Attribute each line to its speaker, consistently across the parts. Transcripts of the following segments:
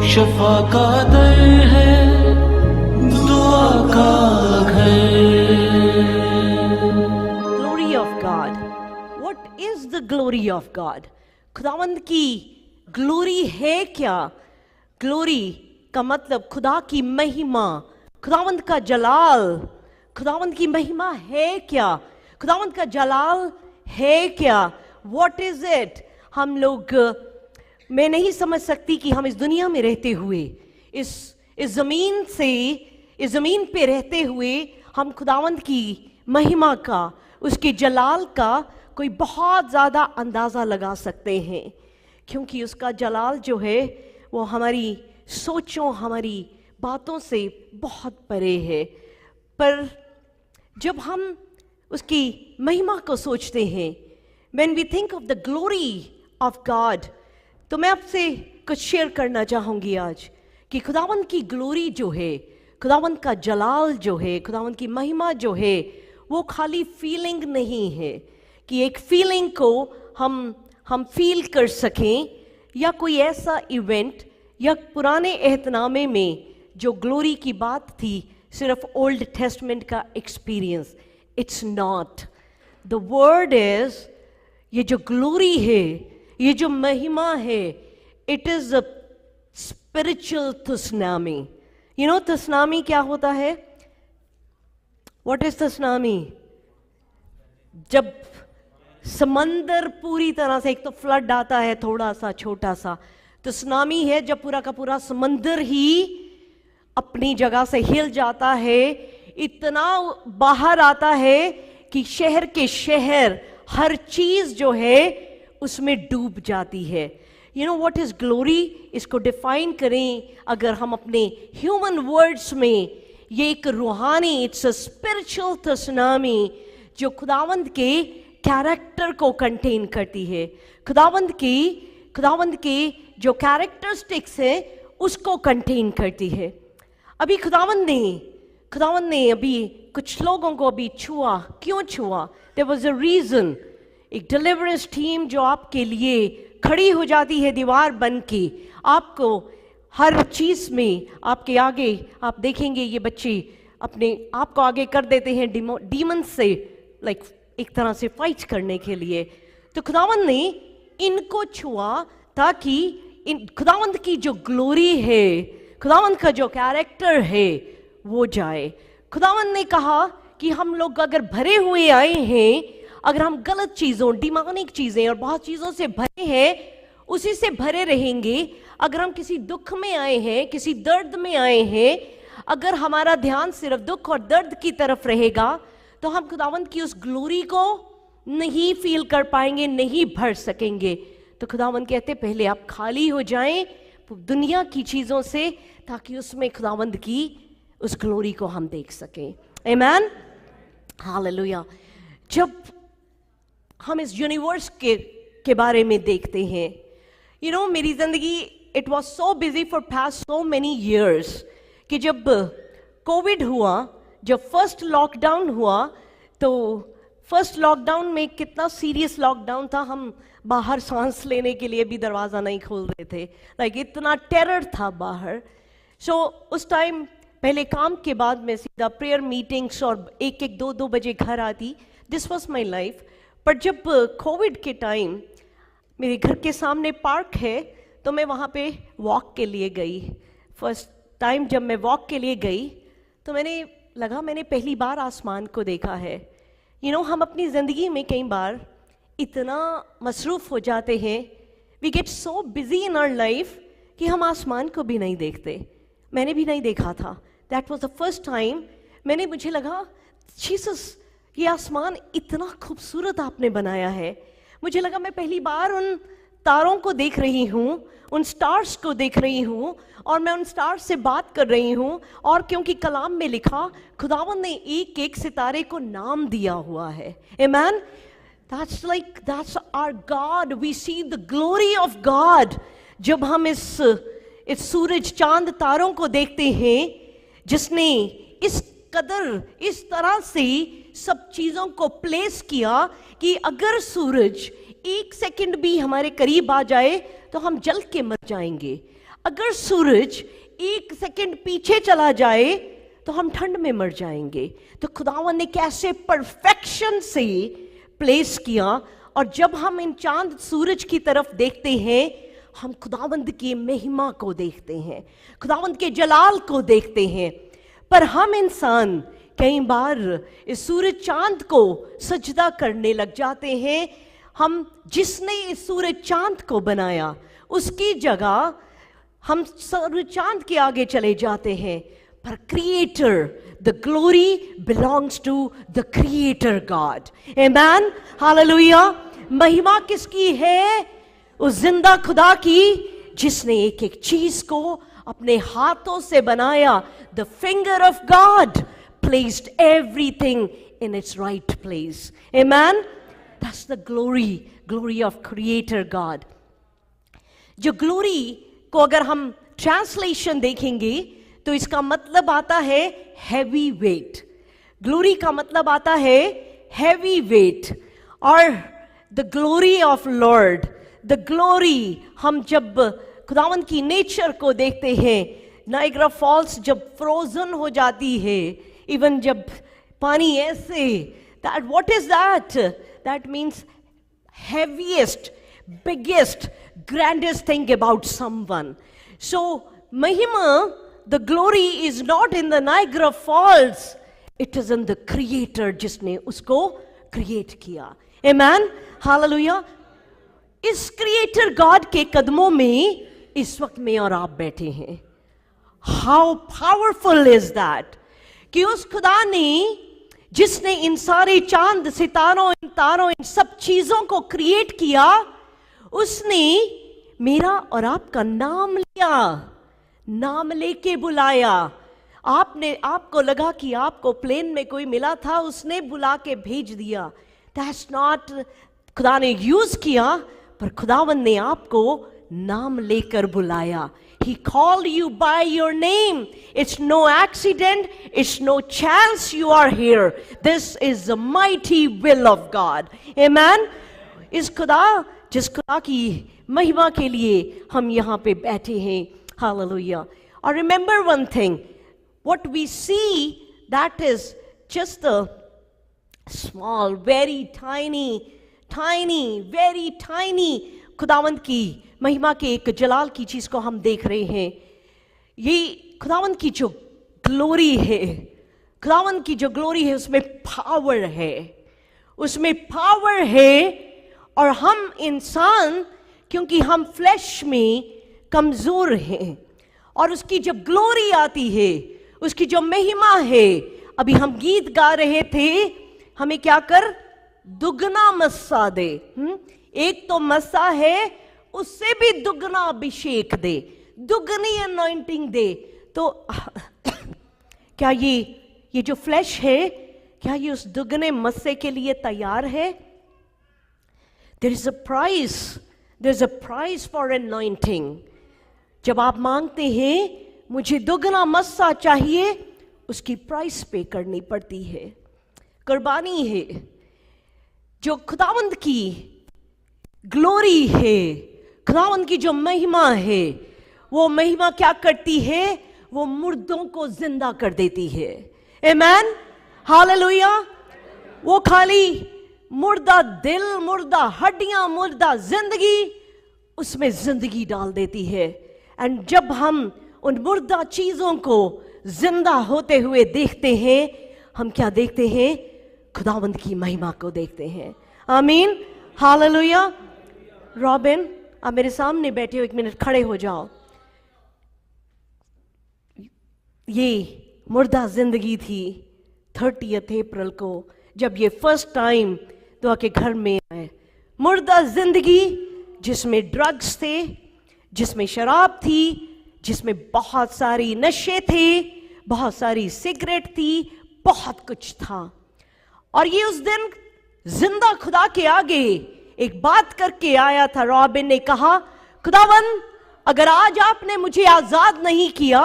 Speaker 1: शफा का दर है, दुआ का घर।
Speaker 2: Glory of God. What is the glory of God? खुदावंद की ग्लोरी है क्या? ग्लोरी का मतलब खुदा की महिमा, खुदावंद का जलाल। खुदावंद की महिमा है क्या? खुदावंद का जलाल है क्या? What is it? हम लोग, मैं नहीं समझ सकती कि हम इस दुनिया में रहते हुए, इस ज़मीन पे रहते हुए हम खुदावंद की महिमा का, उसके जलाल का कोई बहुत ज़्यादा अंदाज़ा लगा सकते हैं, क्योंकि उसका जलाल जो है वो हमारी सोचों, हमारी बातों से बहुत परे है। पर जब हम उसकी महिमा को सोचते हैं, when we think of the glory of God, तो मैं आपसे कुछ शेयर करना चाहूँगी आज कि खुदावंद की ग्लोरी जो है, खुदावंद का जलाल जो है, खुदावंद की महिमा जो है, वो खाली फीलिंग नहीं है कि एक फीलिंग को हम फील कर सकें, या कोई ऐसा इवेंट या पुराने एहतनामे में जो ग्लोरी की बात थी सिर्फ ओल्ड टेस्टमेंट का experience. It's not. The word is, ये जो ग्लोरी है, ये जो महिमा है, it is a spiritual tsunami. You know tsunami क्या होता है? What is tsunami? जब समंदर पूरी तरह से, एक तो फ्लड आता है थोड़ा सा छोटा सा, तो सुनामी है जब पूरा का पूरा समंदर ही अपनी जगह से हिल जाता है, इतना बाहर आता है कि शहर के शहर हर चीज जो है उसमें डूब जाती है। You know what is glory? इसको डिफाइन करें अगर हम अपने ह्यूमन वर्ड्स में, ये एक रूहानी, इट्स अ स्पिरिचुअल तुसनामी जो खुदावंद के कैरेक्टर को कंटेन करती है। खुदावंद के जो कैरेक्टरिस्टिक्स हैं उसको कंटेन करती है। अभी खुदावंद ने अभी कुछ लोगों को अभी छुआ। क्यों छुआ? There was a reason. एक डिलीवरेंस टीम जो आपके लिए खड़ी हो जाती है दीवार बन के, आपको हर चीज में, आपके आगे आप देखेंगे ये बच्चे अपने आप को आगे कर देते हैं डीमन से, लाइक एक तरह से फाइट करने के लिए। तो खुदावंद ने इनको छुआ ताकि खुदावंद की जो ग्लोरी है, खुदावंद का जो कैरेक्टर है वो जाए। खुदावंद ने कहा कि हम लोग अगर भरे हुए आए हैं, अगर हम गलत चीज़ों, डिमोनिक चीज़ें और बहुत चीज़ों से भरे हैं, उसी से भरे रहेंगे। अगर हम किसी दुख में आए हैं, किसी दर्द में आए हैं, अगर हमारा ध्यान सिर्फ दुख और दर्द की तरफ रहेगा, तो हम खुदावंद की उस ग्लोरी को नहीं फील कर पाएंगे, नहीं भर सकेंगे। तो खुदावंद कहते पहले आप खाली हो जाएं दुनिया की चीज़ों से, ताकि उसमें खुदावंद की उस ग्लोरी को हम देख सकें। आमीन, हालेलुया। जब हम इस यूनिवर्स के बारे में देखते हैं, यू नो मेरी ज़िंदगी, it was so busy for past so many years कि जब कोविड हुआ, जब फर्स्ट लॉकडाउन हुआ, तो फर्स्ट लॉकडाउन में कितना सीरियस लॉकडाउन था, हम बाहर सांस लेने के लिए भी दरवाज़ा नहीं खोल रहे थे, लाइक इतना टेरर था बाहर। सो उस टाइम पहले काम के बाद मैं सीधा प्रेयर मीटिंग्स और एक दो बजे घर आती। This was my life. पर जब कोविड के टाइम मेरे घर के सामने पार्क है, तो मैं वहाँ पे वॉक के लिए गई। फर्स्ट टाइम जब मैं वॉक के लिए गई तो मैंने पहली बार आसमान को देखा है। यू नो हम अपनी ज़िंदगी में कई बार इतना मसरूफ़ हो जाते हैं, we get so busy in our life कि हम आसमान को भी नहीं देखते। मैंने भी नहीं देखा था। That was the first time मुझे लगा, जीसस ये आसमान इतना खूबसूरत आपने बनाया है। मुझे लगा मैं पहली बार उन तारों को देख रही हूँ, उन स्टार्स को देख रही हूँ, और मैं उन स्टार्स से बात कर रही हूँ। और क्योंकि कलाम में लिखा, खुदावंद ने एक एक सितारे को नाम दिया हुआ है। आमीन। That's our God. We see the glory of God. जब हम इस सूरज चांद तारों को देखते हैं, जिसने इस कदर इस तरह से सब चीज़ों को प्लेस किया कि अगर सूरज एक सेकंड भी हमारे करीब आ जाए तो हम जल के मर जाएंगे। अगर सूरज 1 सेकंड पीछे चला जाए तो हम ठंड में मर जाएंगे। तो खुदावन ने कैसे परफेक्शन से प्लेस किया, और जब हम इन चांद सूरज की तरफ देखते हैं हम खुदावंद की महिमा को देखते हैं, खुदावंद के जलाल को देखते हैं। पर हम इंसान कई बार इस सूरज चांद को सजदा करने लग जाते हैं। हम जिसने इस सूरज चांद को बनाया उसकी जगह हम सूरज चांद के आगे चले जाते हैं। पर creator, the glory belongs to the creator God. Amen, hallelujah. महिमा किसकी है? उस जिंदा खुदा की जिसने एक एक चीज को अपने हाथों से बनाया। The finger of God placed everything in its right place. Amen? That's the glory of Creator God. जो glory को अगर हम translation देखेंगे तो इसका मतलब आता है heavy weight. Glory का मतलब आता है heavy weight. और the glory of Lord, the glory, हम जब खुदावंद की नेचर को देखते हैं, नायग्रा फॉल्स जब फ्रोजन हो जाती है, इवन जब पानी ऐसे, that what is that? That means heaviest, biggest, grandest thing about someone. So Mahima, the glory is not in the Niagara Falls, it is in the Creator जिसने उसको create किया. Amen, hallelujah. इस Creator God के कदमों में इस वक्त में और आप बैठे हैं. How powerful is that? कि उस खुदा ने जिसने इन सारे चांद सितारों, इन तारों, इन सब चीजों को क्रिएट किया, उसने मेरा और आपका नाम लिया, नाम लेके बुलाया. आपको लगा कि आपको प्लेन में कोई मिला था, उसने बुला के भेज दिया. दैट्स नॉट, खुदा ने यूज किया, पर खुदावन ने आपको नाम लेकर बुलाया. He called you by your name. It's no accident. It's no chance you are here. This is the mighty will of God. Amen. इस खुदा, जिस खुदा की महिमा के लिए हम यहाँ पे बैठे हैं. Hallelujah. Or remember one thing. What we see, that is just the small, very tiny, very tiny खुदावंद की महिमा के एक जलाल की चीज को हम देख रहे हैं. ये खुदावंद की जो ग्लोरी है, खुदावंद की जो ग्लोरी है, उसमें पावर है, उसमें पावर है. और हम इंसान, क्योंकि हम फ्लैश में कमजोर हैं, और उसकी जब ग्लोरी आती है, उसकी जो महिमा है, अभी हम गीत गा रहे थे, हमें क्या कर, दुगना मस्सा दे. एक तो मस्सा है, उससे भी दुगना अभिषेक दे, दुगनी अनॉइंटिंग दे. तो क्या ये जो फ्लैश है, क्या ये उस दुगने मस्से के लिए तैयार है? There is a price for anointing. जब आप मांगते हैं मुझे दुगना मस्सा चाहिए, उसकी प्राइस पे करनी पड़ती है, कुर्बानी है. जो खुदावंद की ग्लोरी है, खुदावंद की जो महिमा है, वो महिमा क्या करती है? वो मुर्दों को जिंदा कर देती है. आमेन, हालेलुया. वो खाली मुर्दा दिल, मुर्दा हड्डियां, मुर्दा जिंदगी, उसमें जिंदगी डाल देती है. एंड जब हम उन मुर्दा चीजों को जिंदा होते हुए देखते हैं, हम क्या देखते हैं? खुदावंद की महिमा को देखते हैं. आमीन, हालेलुया. रॉबिन, आप मेरे सामने बैठे हो, 1 मिनट खड़े हो जाओ. ये मुर्दा जिंदगी थी 30 अप्रैल को, जब ये फर्स्ट टाइम दुआ के घर में आए. मुर्दा जिंदगी जिसमें ड्रग्स थे, जिसमें शराब थी, जिसमें बहुत सारी नशे थे, बहुत सारी सिगरेट थी, बहुत कुछ था. और ये उस दिन जिंदा खुदा के आगे एक बात करके आया था. रॉबिन ने कहा, खुदावन, अगर आज आपने मुझे आजाद नहीं किया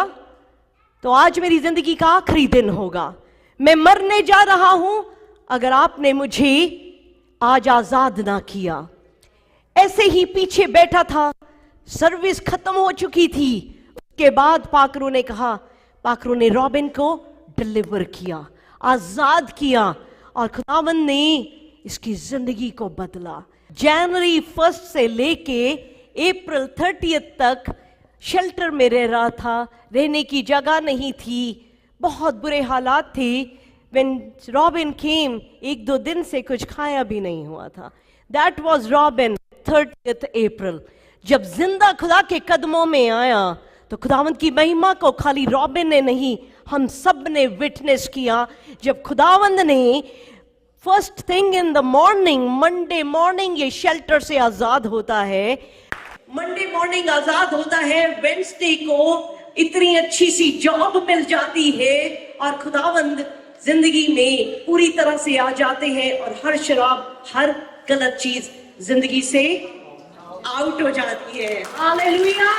Speaker 2: तो आज मेरी जिंदगी का आखिरी दिन होगा. मैं मरने जा रहा हूं अगर आपने मुझे आज आजाद ना किया. ऐसे ही पीछे बैठा था, सर्विस खत्म हो चुकी थी, के बाद पाकरू ने कहा, पाकरू ने रॉबिन को डिलीवर किया, आजाद किया, और खुदावंद ने इसकी जिंदगी को बदला। जनवरी 1 से लेके अप्रैल 30 तक शेल्टर में रह रहा था, रहने की जगह नहीं थी, बहुत बुरे हालात थे। When Robin came, 1-2 दिन से कुछ खाया भी नहीं हुआ था। That was Robin, 30th April। जब जिंदा खुदा के कदमों में आया तो खुदावंद की महिमा को खाली रॉबिन ने नहीं, हम सब ने विटनेस किया। जब खुदावंद ने first thing in the morning, Monday morning ये शेल्टर से आजाद होता है, मंडे मॉर्निंग आजाद होता है, वेडनेसडे को इतनी अच्छी सी जॉब मिल जाती है और खुदावंद जिंदगी में पूरी तरह से आ जाते हैं और हर शराब, हर गलत चीज जिंदगी से आउट हो जाती है। हालेलुया।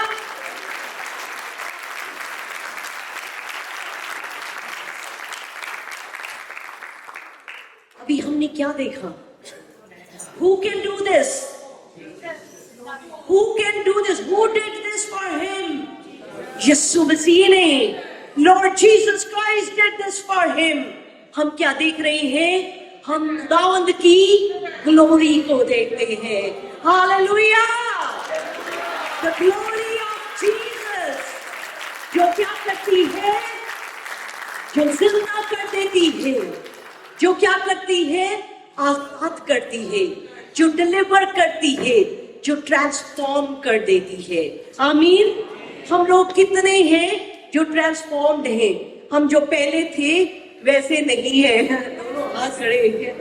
Speaker 2: अभी हमने क्या देखा? Who can do this? Who can do this? Who did this for him? यीशु मसीह ने, Lord Jesus Christ did this for him। हम क्या देख रहे हैं? हम खुदावंद की ग्लोरी को देखते हैं। Hallelujah. The glory of Jesus, जो क्या करती है? जो जिंदा कर देती है, जो क्या करती है? आजाद करती है, जो डिलीवर करती है, जो ट्रांसफॉर्म कर देती है। आमीन। हम लोग कितने हैं जो ट्रांसफॉर्म्ड हैं? हम जो पहले थे वैसे नहीं है। दोनों हाथ खड़े हैं।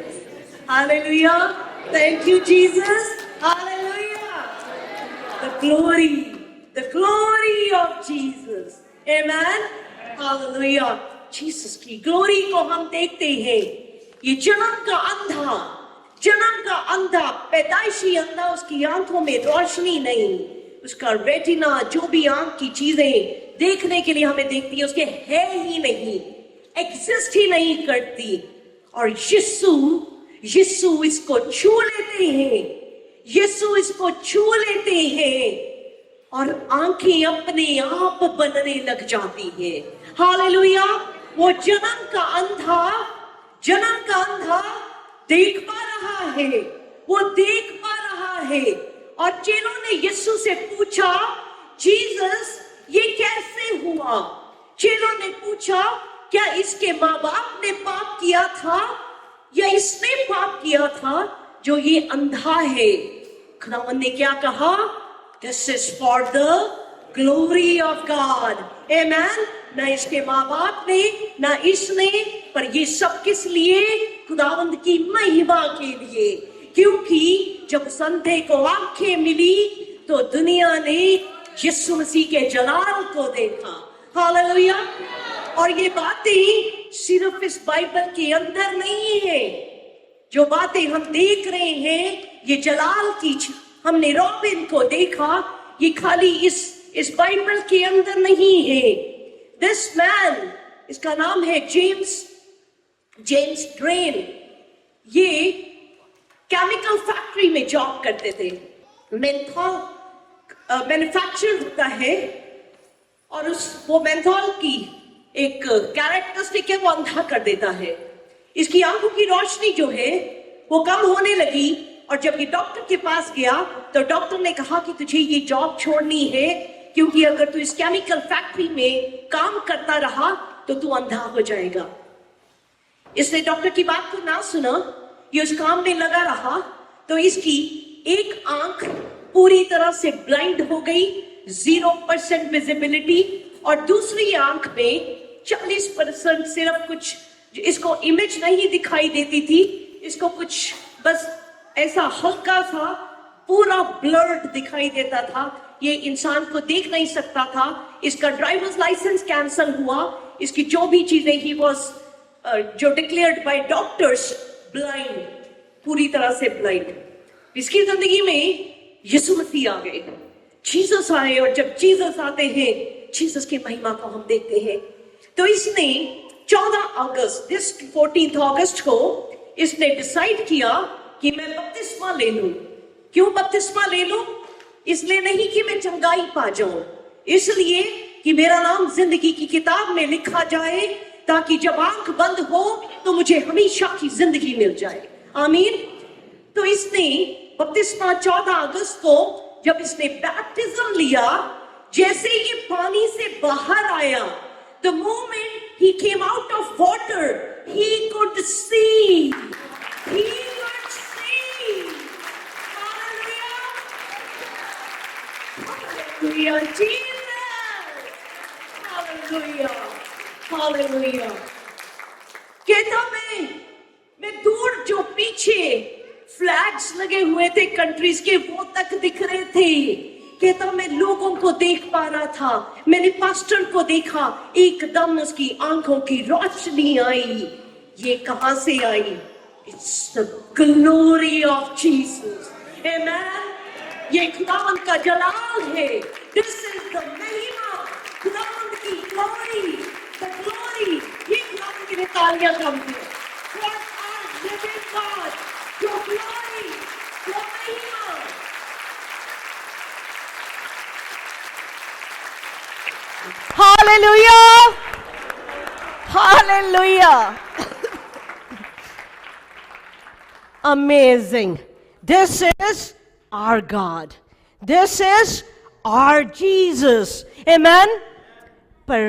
Speaker 2: Hallelujah. Thank you Jesus. Hallelujah. the glory of Jesus। Amen. Hallelujah. Jesus की ग्लोरी को हम देखते हैं। ये जन्म का अंधा, पैदाइशी अंधा, उसकी आंखों में रोशनी नहीं, उसका रेटिना, जो भी आंख की चीजें देखने के लिए हमें देखती है, उसके है ही नहीं, एग्जिस्ट ही नहीं करती। और यीशु इसको छू लेते हैं, यीशु इसको छू लेते हैं और आंखें अपने आप बनने लग जाती है। हालेलुया। वो जन्म का अंधा देख पा रहा है, वो देख पा रहा है। और चेलों ने यीशु से पूछा, जीसस ये कैसे हुआ? चेलों ने पूछा, क्या इसके माँ बाप ने पाप किया था या इसने पाप किया था जो ये अंधा है? खुदावंद ने क्या कहा? This is for the glory of God. Amen. ना इसके माँ बाप ने, ना इसने, पर ये सब किस लिए? खुदावंद की महिमा के लिए। क्योंकि जब संधे को आंखें मिली तो दुनिया ने यीशु मसीह के जलाल को देखा। हालेलुया। और ये बातें सिर्फ इस बाइबल के अंदर नहीं है। जो बातें हम देख रहे हैं, ये जलाल की, हमने रॉबिन को देखा, ये खाली इस बाइबल के अंदर नहीं है। दिस मैन, इसका नाम है जेम्स ड्रेन। ये केमिकल फैक्ट्री में जॉब करते थे। मेंथॉल मैन्युफैक्चर होता है और वो मेंथॉल की एक कैरेक्टरिस्टिक है, वो अंधा कर देता है। इसकी आंखों की रोशनी जो है वो कम होने लगी और जब ये डॉक्टर के पास गया तो डॉक्टर ने कहा कि तुझे ये जॉब छोड़नी है, क्योंकि अगर तू इस केमिकल फैक्ट्री में काम करता रहा तो तू अंधा हो जाएगा। इसने डॉक्टर की बात को ना सुना, ये उस काम में लगा रहा तो इसकी एक आंख पूरी तरह से ब्लाइंड हो गई, 0% विजिबिलिटी, और दूसरी आंख में 40% सिर्फ कुछ, इसको इमेज नहीं दिखाई देती थी, इसको कुछ बस ऐसा हल्का सा पूरा ब्लर्ड दिखाई देता था, ये इंसान को देख नहीं सकता था। इसका ड्राइवर्स लाइसेंस कैंसल हुआ, इसकी जो भी चीजें ही वाज जो डिक्लेयर्ड बाय डॉक्टर्स ब्लाइंड, पूरी तरह से ब्लाइंड। इसकी जिंदगी में यीशु मसीह आ गए, जीसस आए, और जब जीसस आते हैं, जीसस की महिमा को हम देखते हैं। तो इसने 14 अगस्त को इसने डिसाइड किया कि मैं बपतिस्मा ले लूं। क्यों बपतिस्मा ले लूं? इसलिए नहीं कि मैं चंगाई पा जाऊं, इसलिए कि मेरा नाम जिंदगी की किताब में लिखा जाए, ताकि जब आंख बंद हो तो मुझे हमेशा की जिंदगी मिल जाए। आमीन। तो इसने बपतिस्मा 14 अगस्त को जब इसने बैप्टिज्म लिया, जैसे ये पानी से बाहर आया, the moment he came out of water, he could see. He could see. Hallelujah. Hallelujah, Jesus. Hallelujah. Hallelujah. कहता मैं दूर जो पीछे फ्लैग्स लगे हुए थे कंट्रीज के, वो तक दिख रहे थे। कहता मैं लोगों को देख पा रहा था। मैंने पास्टर को देखा, एकदम उसकी आंखों की रोशनी आई। ये कहां से आई? It's the glory of Jesus. Amen. ये खुदावंद का जलाल है। दिस इज द महिमा, खुदावंद की ग्लोरी, द ग्लोरी। ये खुदावंद की तालियां कम है। What a living God, your glory, your महिमा। Hallelujah! Hallelujah! Amazing. This is our God. This is our Jesus. Amen. पर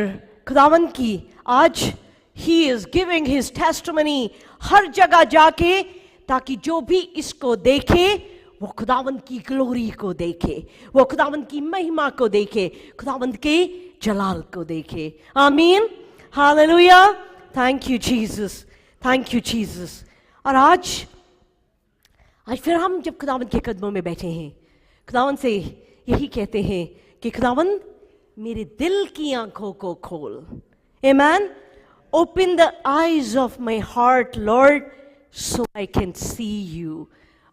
Speaker 2: खुदावंद की आज He is giving his testimony हर जगह जाके, ताकि जो भी इसको देखे वो खुदावंद की ग्लोरी को देखे, वो खुदावंद की महिमा को देखे, खुदावंद के जलाल को देखे। आमीन। Hallelujah. Thank you Jesus, thank you Jesus. और आज फिर हम जब खुदावंद के कदमों में बैठे हैं, खुदावंद से यही कहते हैं कि खुदावंद मेरे दिल की आंखों को खोल। आमीन। Open the eyes of my heart, Lord, so I can see you.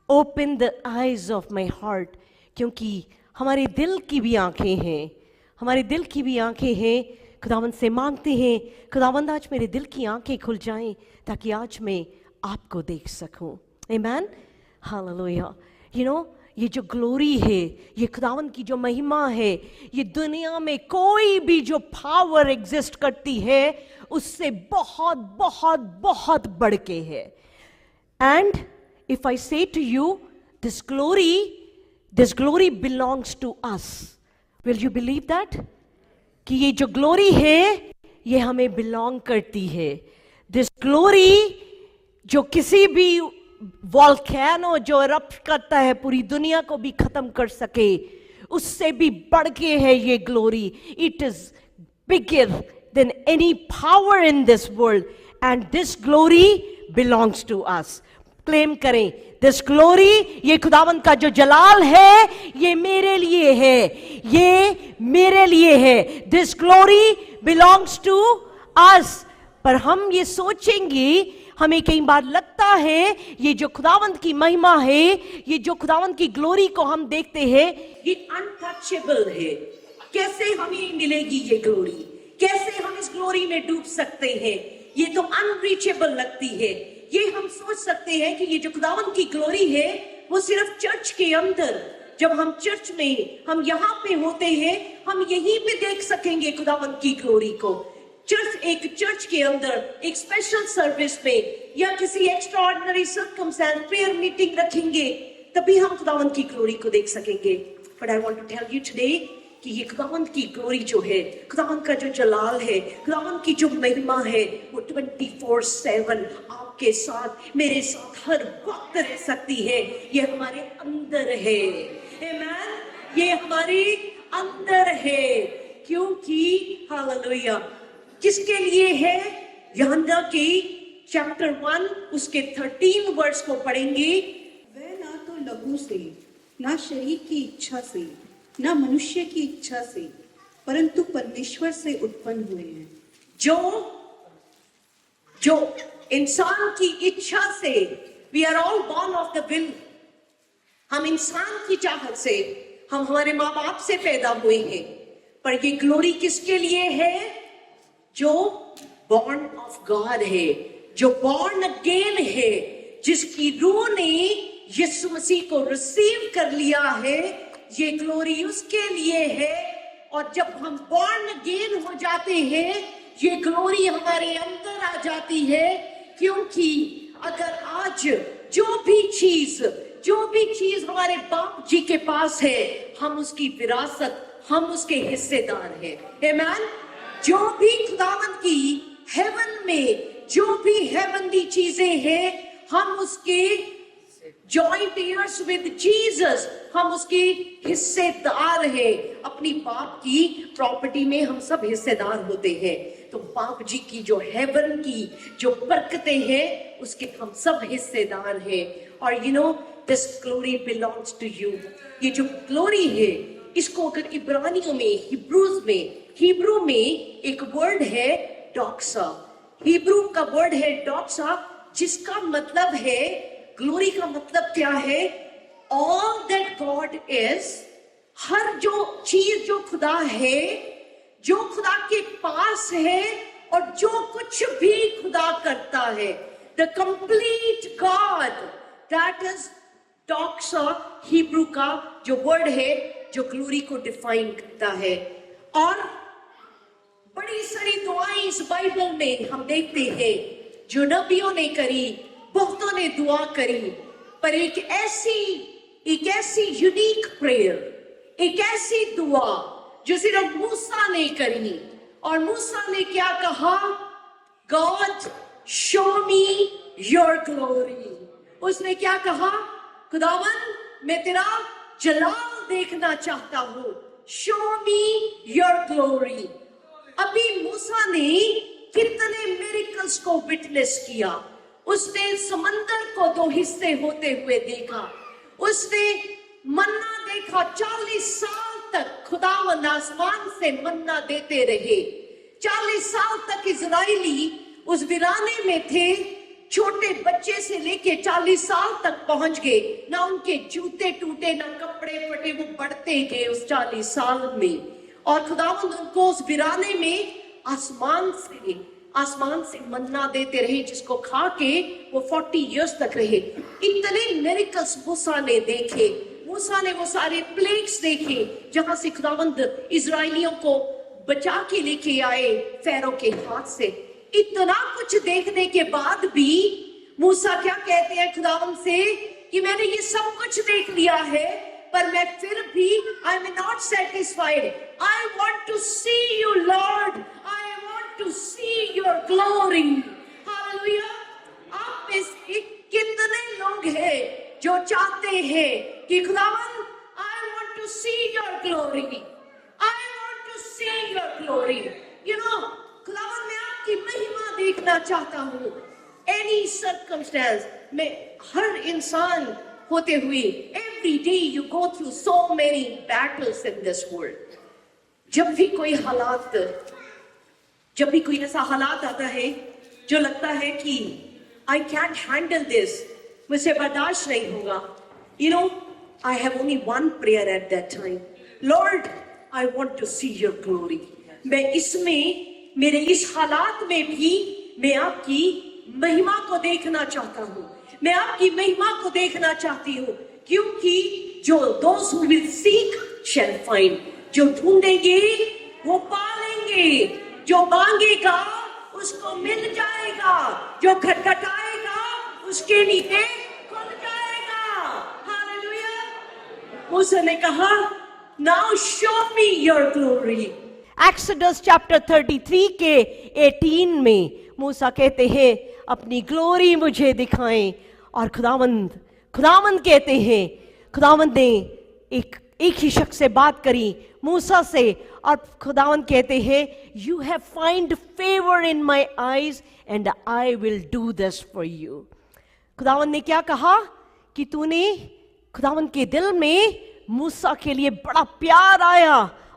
Speaker 2: Open the eyes of my heart. क्योंकि हमारे दिल की भी आंखें हैं, हमारे दिल की भी आंखें हैं। खुदावंद से मांगते हैं, खुदावंद आज मेरे दिल की आंखें खुल जाएं, ताकि आज मैं आपको देख सकूं। आमीन। हालेलुया। You know, ये जो ग्लोरी है, ये खुदावंद की जो महिमा है, ये दुनिया में कोई भी जो पावर एग्जिस्ट करती है उससे बहुत बहुत बहुत बढ़ के है। And if I say to you, this glory belongs to us, will you believe that? कि ये जो ग्लोरी है ये हमें बिलोंग करती है। दिस ग्लोरी जो किसी भी वॉल्केनो जो इरप्ट करता है पूरी दुनिया को भी खत्म कर सके, उससे भी बढ़ के है ये glory. It is bigger than any power in this world, and this glory belongs to us. Claim करें, दिस ग्लोरी, ये खुदावंद का जो जलाल है ये मेरे लिए है, ये मेरे लिए है। This glory belongs to us. पर हम ये सोचेंगे, हमें कई बार लगता है ये जो खुदावंद की महिमा है, ये जो खुदावंद की ग्लोरी को हम देखते हैं, ये अनटचेबल है। कैसे हमें मिलेगी ये ग्लोरी? कैसे हम इस ग्लोरी में डूब सकते हैं? ये तो अनरीचेबल लगती है। ये हम सोच सकते हैं कि ये जो खुदावंद की ग्लोरी है वो सिर्फ चर्च के अंदर, जब हम चर्च में हम यहाँ पे होते हैं, हम यहीं पे देख सकेंगे खुदावंद की ग्लोरी को। एक चर्च के अंदर एक स्पेशल सर्विस में या किसी एक्स्ट्राऑर्डिनरी सर्कमस्टेंस प्रेयर मीटिंग रखेंगे, तभी हम खुदावंद की ग्लोरी को देख सकेंगे। But I want to tell you today कि ये खुदावंद की ग्लोरी जो है, खुदावंद का जो जलाल है, खुदावंद की जो महिमा है, वो 24/7 आपके साथ, मेरे साथ हर वक्त रह सकती है। ये हमारे अंदर है। आमीन। ये हमारे अंदर है। क्योंकि हालेलुया, किसके लिए है? यूहन्ना की चैप्टर 1 उसके 13 वर्स को पढ़ेंगे।
Speaker 3: वह ना तो लहू से, ना शरीर की इच्छा से, ना मनुष्य की इच्छा से, परंतु परमेश्वर से उत्पन्न हुए हैं। जो इंसान की इच्छा से, we are all born of the will. हम इंसान की चाहत से, हम हमारे माँ बाप से पैदा हुए हैं। पर ये ग्लोरी किसके लिए है? जो बॉर्न ऑफ गॉड है, जो बॉर्न अगेन है, जिसकी रूह ने यीशु मसीह को रिसीव कर लिया है। ये ग्लोरी उसके लिए है। और जब हम बॉर्न अगेन हो जाते हैं, ये ग्लोरी हमारे अंदर आ जाती है। क्योंकि अगर आज जो भी चीज हमारे बाप जी के पास है, हम उसकी विरासत, हम उसके हिस्सेदार हैं। आमीन। जो भी खुदावंद की हेवन में जो भी हेवनली चीजें हैं, हम उसके जॉइंट ईयर्स विद जीसस, हम उसके हिस्सेदार हैं। अपनी बाप की प्रॉपर्टी में हम सब हिस्सेदार होते हैं। तो बाप जी की जो हेवन की जो बरकतें हैं, उसके हम सब हिस्सेदार हैं। और you know this glory belongs to you. ये जो ग्लोरी है, इसको अगर इब्रानियों में, हिब्रू में एक वर्ड है डॉक्सा। हिब्रू का वर्ड है डॉक्सा, जिसका मतलब है, ग्लोरी का मतलब क्या है? ऑल दैट गॉड इज, हर जो चीज जो खुदा है, जो खुदा के पास है, और जो कुछ भी खुदा करता है, the complete God, that is doxa. Hebrew का जो वर्ड है, जो ग्लोरी को डिफाइन करता है। और बड़ी सारी दुआएं इस बाइबल में हम देखते हैं जो नबियों ने करी, बहुतों ने दुआ करी, पर एक ऐसी यूनिक प्रेयर, एक ऐसी दुआ जो सिर्फ मूसा ने करी। और मूसा ने क्या कहा? God show me your glory. उसने क्या कहा? खुदावन, मैं तेरा जलाल देखना चाहता हूं, शो मी योर ग्लोरी। अभी मूसा ने कितने मिरेकल्स को विटनेस किया। उसने समंदर को दो हिस्से होते हुए देखा, उसने मन्ना देखा। 40 साल तक खुदावंद आसमान से मन्ना देते रहे। 40 साल तक इजराइली उस वीराने में थे। छोटे बच्चे से लेके 40 साल तक पहुंच गए। ना उनके जूते टूटे, ना कपड़े फटे, वो बढ़ते गए उस 40 साल में। और खुदावंद उनको उस वीराने में आसमान से मन्ना देते रहे, जिसको खा के वो 40 इयर्स तक रहे। इतने मिरेकल्स मूसा ने देखे। मूसा ने वो सारे प्लेग्स देखे जहां से खुदावंद इजराइलियों को बचा के लेके आए फैरो के हाथ से। इतना कुछ देखने के बाद भी मूसा क्या कहते हैं खुदावंद से कि मैंने ये सब कुछ देख लिया है, पर मैं फिर भी I am not satisfied. I want to see you Lord, I want to see your glory. Hallelujah. आप में से कितने लोग हैं जो चाहते हैं कि खुदावन, I want to see your glory, I want to see your glory. You know, खुदावन, मैं आपकी महिमा देखना चाहता हूँ। एनी सर्कमस्टेंस में, हर इंसान होते हुए, every day you go through so many battles in this world. जब भी कोई ऐसा हालात आता है जो लगता है कि आई कैंट हैंडल दिस, मुझसे बर्दाश्त नहीं होगा, you know, I have only one prayer at that time, Lord I want to see your glory. मैं इसमें, मेरे इस हालात में भी मैं आपकी महिमा को देखना चाहता हूँ। मैं आपकी महिमा को देखना चाहती हूँ, क्योंकि जो those who will seek shall find, जो ढूंढेंगे वो पालेंगे, जो मांगेगा उसको मिल जाएगा, जो खटखटाएगा उसके लिए खुल जाएगा। हालेलुया। मूसा ने कहा, now show me your glory।
Speaker 2: Exodus chapter 33 के 18 में मूसा कहते हैं, अपनी ग्लोरी मुझे दिखाएं। और खुदावंद कहते हैं, खुदावंद ने एक ही शख्स से बात करी, मूसा से, और खुदावंद कहते हैं, you have find favour in my eyes and I will do this for you. खुदावंद ने क्या कहा कि तूने, खुदावंद के दिल में मूसा के लिए बड़ा प्यार आया,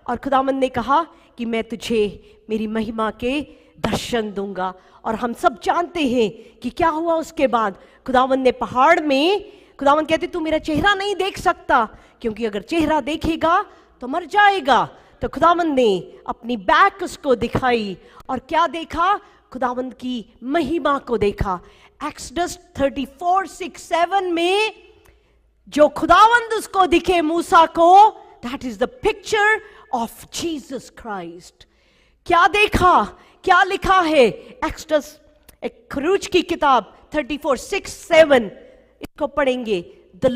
Speaker 2: और खुदावंद ने कहा कि मैं तुझे मेरी महिमा के दर्शन दूंगा। और हम सब जानते हैं कि क्या हुआ उसके बाद। खुदावंद ने पहाड़ में, खुदावंद कहते तू मेरा चेहरा नहीं देख सकता, क्योंकि अगर चेहरा देखेगा तो मर जाएगा। तो खुदावंद ने अपनी बैक उसको दिखाई, और क्या देखा? खुदावंद की महिमा को देखा। एक्सोडस 34:6-7 में जो खुदावंद उसको दिखे मूसा को, that is the picture of Jesus Christ. क्या देखा, क्या लिखा है एक्सोडस, खरूज की किताब 34:6-7, इसको पढ़ेंगे. The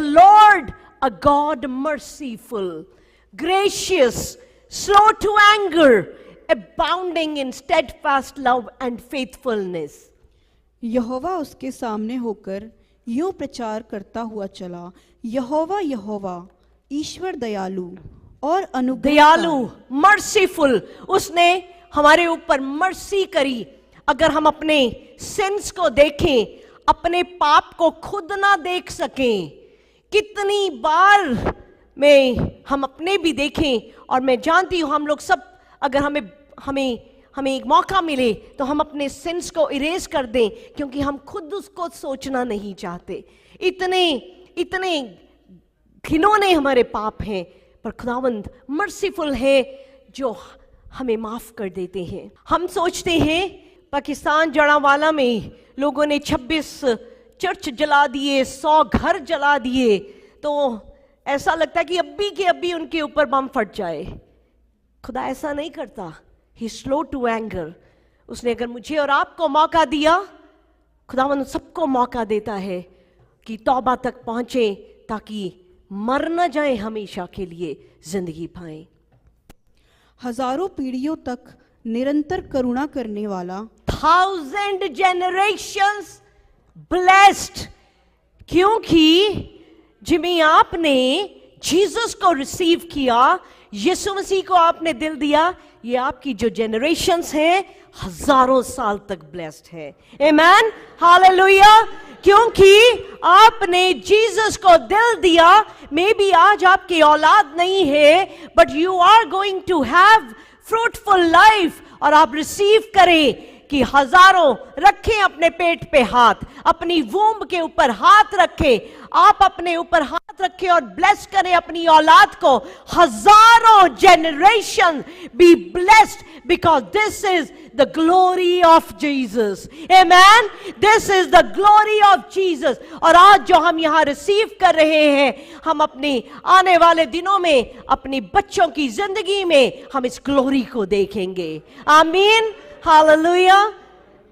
Speaker 2: Lord, a God merciful, gracious, slow to anger, abounding in steadfast love and faithfulness.
Speaker 4: यहोवा उसके सामने होकर यूं प्रचार करता हुआ चला, यहोवा यहोवा ईश्वर दयालु और
Speaker 2: दयालु, मर्सीफुल. उसने हमारे ऊपर मर्सी करी. अगर हम अपने सिंस को देखें, अपने पाप को खुद ना देख सकें, कितनी बार में हम अपने भी देखें, और मैं जानती हूं हम लोग सब, अगर हमें एक मौका मिले तो हम अपने सिंस को इरेज कर दें, क्योंकि हम खुद उसको सोचना नहीं चाहते. इतने घिनौने हमारे पाप हैं, पर खुदावंद मर्सीफुल है जो हमें माफ कर देते हैं. हम सोचते हैं पाकिस्तान जड़ावाला में लोगों ने 26 चर्च जला दिए, 100 घर जला दिए, तो ऐसा लगता है कि अभी के अभी उनके ऊपर बम फट जाए. खुदा ऐसा नहीं करता. ही स्लो टू एंगर. उसने अगर मुझे और आपको मौका दिया, खुदावंद सबको मौका देता है कि तौबा तक पहुंचे, ताकि मर न जाए, हमेशा के लिए जिंदगी पाएं.
Speaker 4: हजारों पीढ़ियों तक निरंतर करुणा करने वाला,
Speaker 2: 1000 generations blessed. क्योंकि जिमी आपने जीसस को रिसीव किया, यीशु मसीह को आपने दिल दिया, ये आपकी जो जनरेशंस हैं हजारों साल तक ब्लेस्ड है. आमेन, हालेलुया. क्योंकि आपने जीसस को दिल दिया. मे बी आज आपकी औलाद नहीं है, but you are going to have fruitful life. और आप रिसीव करें कि हजारों रखें अपने पेट पे हाथ, अपनी वूम्ब के ऊपर हाथ रखें, आप अपने ऊपर हाथ रखें और ब्लेस करें अपनी औलाद को. हजारों generation be blessed, because this is the glory of Jesus. Amen, this is the glory of Jesus. और आज जो हम यहां रिसीव कर रहे हैं, हम अपने आने वाले दिनों में, अपनी बच्चों की जिंदगी में हम इस ग्लोरी को देखेंगे. आमीन, हालेलुया.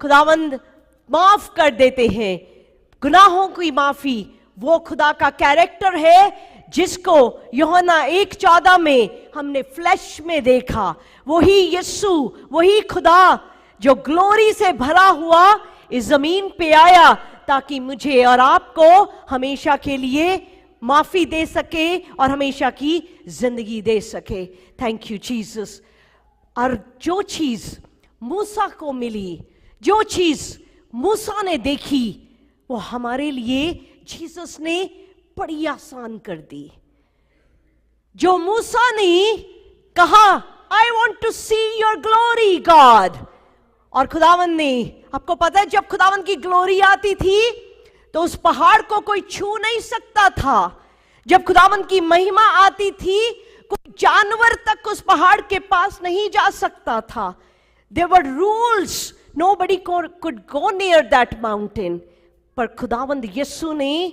Speaker 2: खुदावंद माफ कर देते हैं. गुनाहों की माफी वो खुदा का कैरेक्टर है जिसको यूहन्ना 1:14 में हमने फ्लैश में देखा. वही यीशु, वही खुदा जो ग्लोरी से भरा हुआ इस जमीन पे आया, ताकि मुझे और आपको हमेशा के लिए माफी दे सके और हमेशा की जिंदगी दे सके. Thank you Jesus. और जो चीज मूसा को मिली, जो चीज मूसा ने देखी, वो हमारे लिए जीसस ने बड़ी आसान कर दी. जो मूसा ने कहा, I want to see your glory God, और खुदावंद ने, आपको पता है जब खुदावंद की ग्लोरी आती थी तो उस पहाड़ को कोई छू नहीं सकता था. जब खुदावंद की महिमा आती थी, कोई जानवर तक उस पहाड़ के पास नहीं जा सकता था. There were rules. Nobody could go near that mountain. पर खुदावंद यीशु ने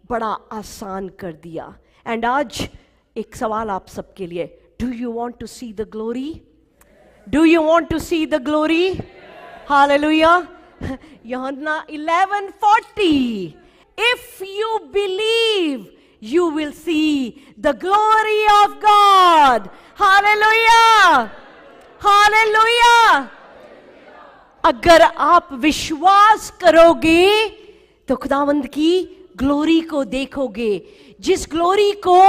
Speaker 2: बड़ा आसान कर दिया. एंड आज एक सवाल आप सबके लिए, do you want to see the glory? Do you want to see the glory? Hallelujah. यूहन्ना 11:40, if you believe you will see the glory of God. Hallelujah, hallelujah. अगर आप विश्वास करोगे तो खुदावंद की ग्लोरी को देखोगे. जिस ग्लोरी को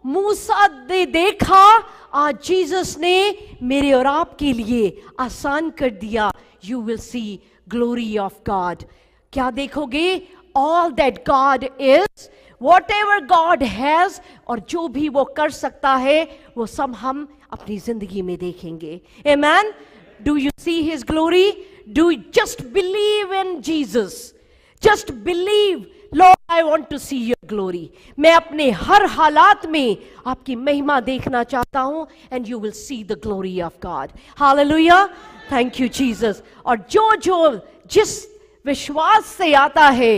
Speaker 2: मूसा ने देखा, आज जीसस ने मेरे और आपके लिए आसान कर दिया. You will see glory of God. क्या देखोगे? All that God is, whatever God has, और जो भी वो कर सकता है वो सब हम अपनी जिंदगी में देखेंगे. Amen. Do you see His glory? Do you just believe in Jesus? Just believe, Lord, I want to see your glory. मैं अपने हर हालात में आपकी महिमा देखना चाहता हूं, and you will see the glory of God. Hallelujah. Thank you, Jesus. और जिस विश्वास से आता है,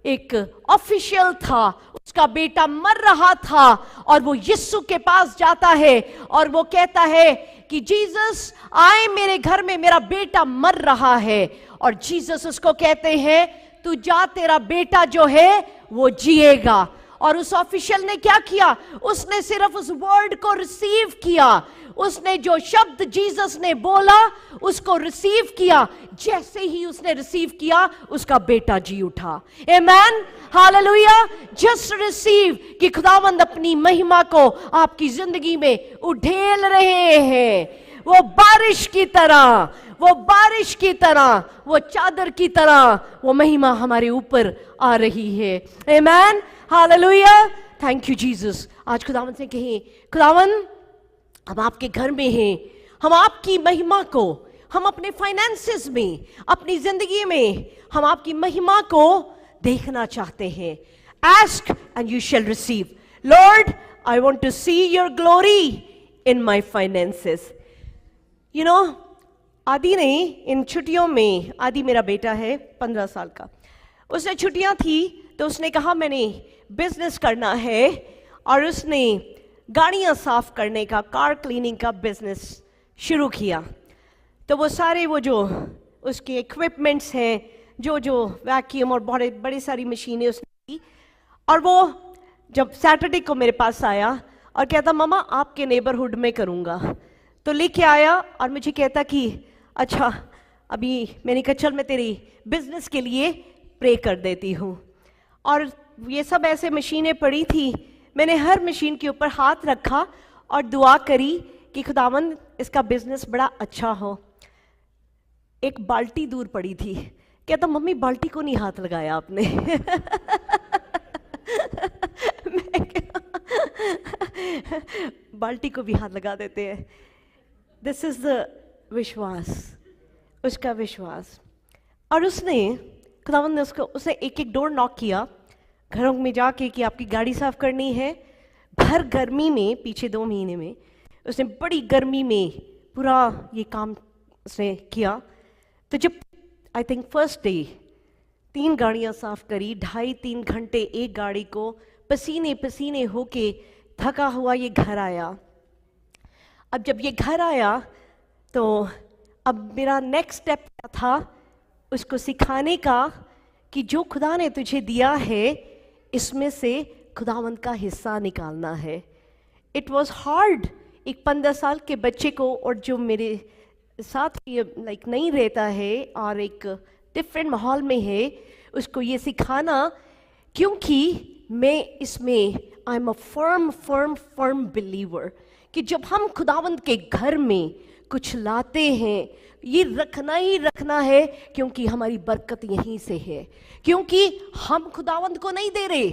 Speaker 2: एक ऑफिशियल था, उसका बेटा मर रहा था और वो यीशु के पास जाता है और वो कहता है कि जीसस आए मेरे घर में, मेरा बेटा मर रहा है। और जीसस उसको कहते हैं तू जा, तेरा बेटा जो है वो जिएगा। और उस ऑफिशियल ने क्या किया, उसने सिर्फ उस वर्ड को रिसीव किया, उसने जो शब्द जीसस ने बोला उसको रिसीव किया। जैसे ही उसने रिसीव किया उसका बेटा जी उठा। आमेन, हालेलुया। जस्ट रिसीव कि खुदावंद अपनी महिमा को आपकी जिंदगी में उड़ेल रहे हैं। वो बारिश की तरह, वो बारिश की तरह, वो चादर की तरह वो महिमा हमारे ऊपर आ रही है। आमेन, हालेलुया। Thank you Jesus. आज खुदावंद से कहें, खुदावंद हम आपके घर में हैं, हम आपकी महिमा को, हम अपने फाइनेंसेस में, अपनी जिंदगी में हम आपकी महिमा को देखना चाहते हैं। Ask and you shall receive. Lord, I want to see your glory in my finances. You know, आदि ने इन छुट्टियों में, आदि मेरा बेटा है 15 साल का, उसने छुट्टियां थी तो उसने कहा मैंने बिजनेस करना है, और उसने गाड़ियां साफ करने का, कार क्लीनिंग का बिजनेस शुरू किया। तो वो सारे वो जो उसके इक्विपमेंट्स हैं, जो वैक्यूम और बहुत बड़ी सारी मशीनें उसने की, और वो जब सैटरडे को मेरे पास आया और कहता ममा आपके नेबरहुड में करूँगा, तो लेके आया और मुझे कहता कि अच्छा अभी मैंने कहा चल मैं तेरी बिजनेस के लिए प्रे कर देती हूँ। और ये सब ऐसे मशीनें पड़ी थी, मैंने हर मशीन के ऊपर हाथ रखा और दुआ करी कि खुदावंद इसका बिजनेस बड़ा अच्छा हो। एक बाल्टी दूर पड़ी थी, कहता मम्मी बाल्टी को नहीं हाथ लगाया आपने। मैं बाल्टी को भी हाथ लगा देते हैं। दिस इज द विश्वास, उसका विश्वास। और उसने, खुदावंद ने उसने एक एक डोर नॉक किया घरों में जाके कि आपकी गाड़ी साफ करनी है। भर गर्मी में, पीछे 2 महीने में उसने बड़ी गर्मी में पूरा ये काम उसने किया। तो जब आई थिंक फर्स्ट डे 3 गाड़ियां साफ करी, 2.5-3 घंटे एक गाड़ी को, पसीने पसीने होके थका हुआ ये घर आया। अब जब ये घर आया तो अब मेरा नेक्स्ट स्टेप क्या था, उसको सिखाने का कि जो खुदा ने तुझे दिया है इसमें से खुदावंद का हिस्सा निकालना है। इट वॉज हार्ड एक 15 साल के बच्चे को, और जो मेरे साथ लाइक नहीं रहता है और एक डिफरेंट माहौल में है, उसको ये सिखाना, क्योंकि मैं इसमें I am a firm believer कि जब हम खुदावंद के घर में कुछ लाते हैं ये रखना ही रखना है, क्योंकि हमारी बरकत यहीं से है, क्योंकि हम खुदावंद को नहीं दे रहे।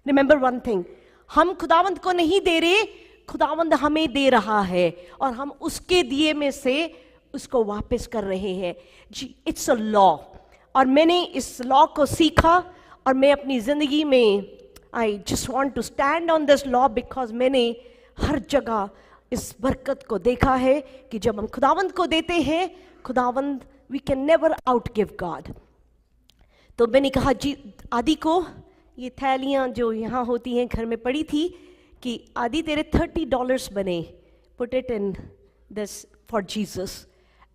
Speaker 2: रिमेंबर वन थिंग, हम खुदावंद को नहीं दे रहे, खुदावंद हमें दे रहा है और हम उसके दिए में से उसको वापस कर रहे हैं। जी, इट्स अ लॉ। और मैंने इस लॉ को सीखा और मैं अपनी जिंदगी में I just want to stand on this law, because मैंने हर जगह इस बरकत को देखा है कि जब हम खुदावंद को देते हैं, खुदावंद, we can never out give God. तो मैंने कहा जी आदि को, ये थैलियाँ जो यहाँ होती हैं घर में पड़ी थी, कि आदि तेरे $30 बने, put it in this for Jesus.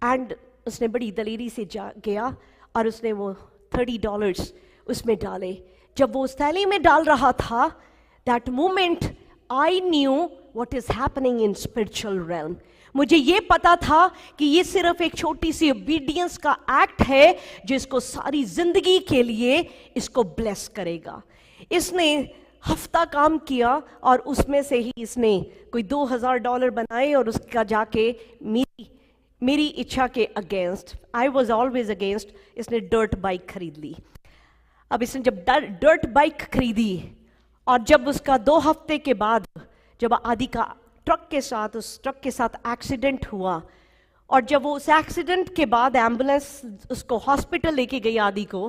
Speaker 2: And उसने बड़ी दलेरी से गया और उसने वो $30 उसमें डाले। जब वो उस थैली में डाल रहा था, that moment I knew what is happening in spiritual realm। मुझे ये पता था कि ये सिर्फ एक छोटी सी obedience का एक्ट है जो इसको सारी जिंदगी के लिए इसको ब्लेस करेगा। इसने हफ्ता काम किया और उसमें से ही इसने कोई $2000 बनाए और उसका जाके मेरी इच्छा के against, I was always against, इसने डर्ट बाइक खरीद ली। अब इसने जब डर्ट बाइक खरीदी और जब उसका 2 हफ्ते के बाद जब आदि का उस ट्रक के साथ एक्सीडेंट हुआ, और जब वो उस एक्सीडेंट के बाद एम्बुलेंस उसको हॉस्पिटल लेके गई आदि को,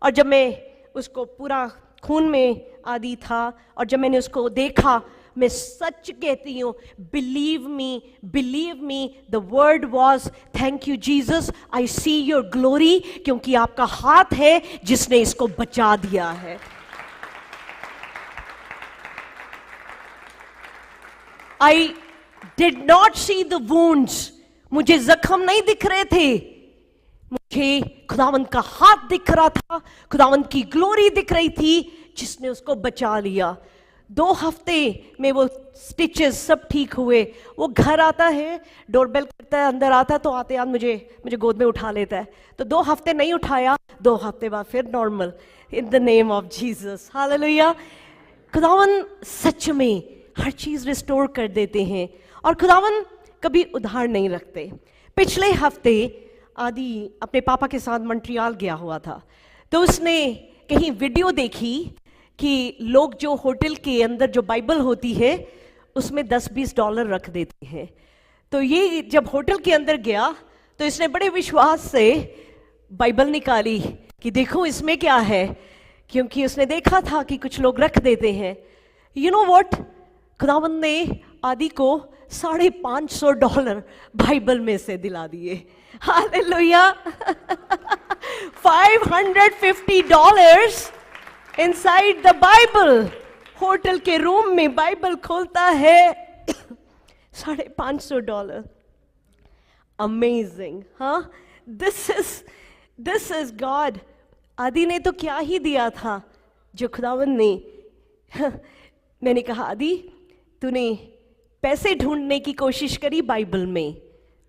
Speaker 2: और जब मैं उसको पूरा खून में आदि था और जब मैंने उसको देखा, मैं सच कहती हूँ, believe me, the word was thank you Jesus, I C your glory, क्योंकि आपका हाथ है जिसने इसको बचा दिया है। I did not see the wounds. मुझे जख्म नहीं दिख रहे थे, मुझे खुदावंद का हाथ दिख रहा था, खुदावंद की ग्लोरी दिख रही थी जिसने उसको बचा लिया। 2 हफ्ते में वो स्टिचेस सब ठीक हुए। वो घर आता है, डोरबेल करता है, अंदर आता है तो आते आते मुझे गोद में उठा लेता है। तो 2 हफ्ते नहीं उठाया, 2 हफ्ते बाद फिर normal, in the name of Jesus, hallelujah. खुदावन सच में हर चीज रिस्टोर कर देते हैं और खुदावन कभी उधार नहीं रखते। पिछले हफ्ते आदि अपने पापा के साथ मॉन्ट्रियल गया हुआ था, तो उसने कहीं वीडियो देखी कि लोग जो होटल के अंदर जो बाइबल होती है उसमें $10-20 रख देते हैं। तो ये जब होटल के अंदर गया तो इसने बड़े विश्वास से बाइबल निकाली कि देखो इसमें क्या है, क्योंकि उसने देखा था कि कुछ लोग रख देते हैं। यू नो व्हाट, खुदावंद ने आदि को $550 बाइबल में से दिला दिए। Hallelujah. $550 inside the Bible. Hotel के रूम में बाइबल खोलता है, $550। अमेजिंग, हाँ, दिस इज गॉड। आदि ने तो क्या ही दिया था जो खुदावन ने। मैंने कहा आदि, तूने पैसे ढूंढने की कोशिश करी बाइबल में,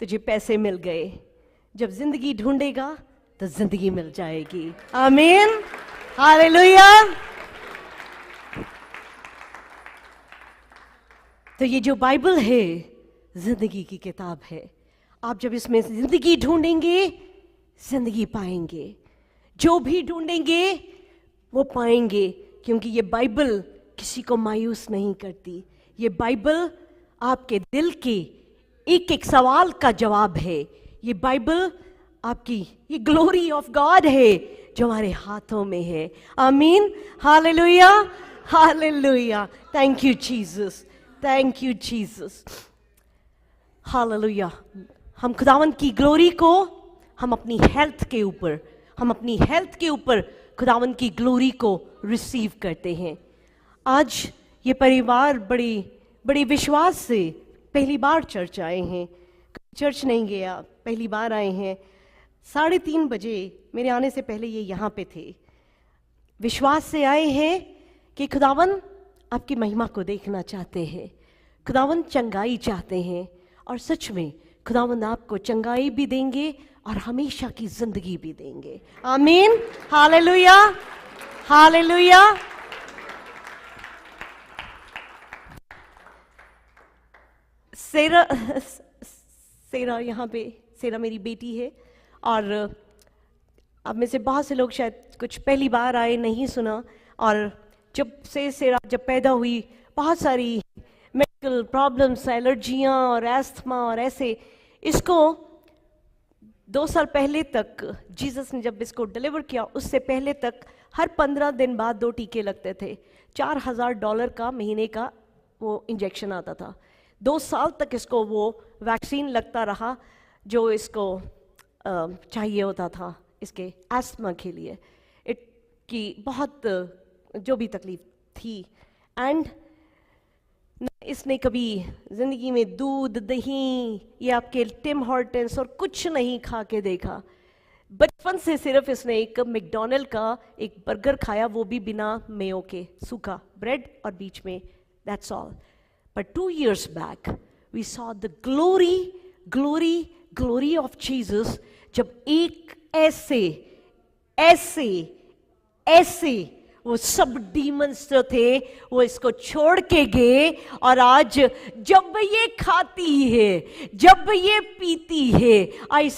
Speaker 2: तुझे पैसे मिल गए। जब जिंदगी ढूंढेगा तो जिंदगी मिल जाएगी। आमीन, हालेलुया। तो ये जो बाइबल है जिंदगी की किताब है। आप जब इसमें जिंदगी ढूंढेंगे जिंदगी पाएंगे, जो भी ढूंढेंगे वो पाएंगे, क्योंकि ये बाइबल किसी को मायूस नहीं करती। ये बाइबल आपके दिल के एक एक सवाल का जवाब है। ये बाइबल आपकी ये ग्लोरी ऑफ गॉड है जो हमारे हाथों में है। आमीन, hallelujah, hallelujah. Thank you Jesus, thank you Jesus, hallelujah. हम खुदावंद की ग्लोरी को हम अपनी हेल्थ के ऊपर खुदावंद की ग्लोरी को रिसीव करते हैं। आज ये परिवार बड़ी विश्वास से पहली बार चर्च आए हैं। चर्च नहीं गया, पहली बार आए हैं। 3:30 बजे मेरे आने से पहले ये यहाँ पे थे। विश्वास से आए हैं कि खुदावन आपकी महिमा को देखना चाहते हैं, खुदावन चंगाई चाहते हैं, और सच में खुदावन आपको चंगाई भी देंगे और हमेशा की जिंदगी भी देंगे। आमीन, हालेलुया, हालेलुया। सेरा यहाँ पे, सेरा मेरी बेटी है, और अब में से बहुत से लोग शायद कुछ पहली बार आए, नहीं सुना। और जब से सेरा जब पैदा हुई, बहुत सारी मेडिकल प्रॉब्लम्स, एलर्जियाँ और एस्थमा और ऐसे, इसको 2 साल पहले तक, जीसस ने जब इसको डिलीवर किया उससे पहले तक हर 15 दिन बाद 2 टीके लगते थे। $4000 का महीने का वो इंजेक्शन आता था। 2 साल तक इसको वो वैक्सीन लगता रहा जो इसको चाहिए होता था इसके एस्थमा के लिए, की बहुत जो भी तकलीफ थी। एंड इसने कभी ज़िंदगी में दूध, दही या आपके टिम हॉर्टन्स और कुछ नहीं खा के देखा। बचपन से सिर्फ इसने एक मैकडॉनल्ड का एक बर्गर खाया, वो भी बिना मेयो के, सूखा ब्रेड और बीच में, that's all. But 2 years back, we saw the glory of Jesus, जब एक ऐसे वो सब डीमंस जो थे वो इसको छोड़ के गए, और आज जब ये खाती है, जब ये पीती है, I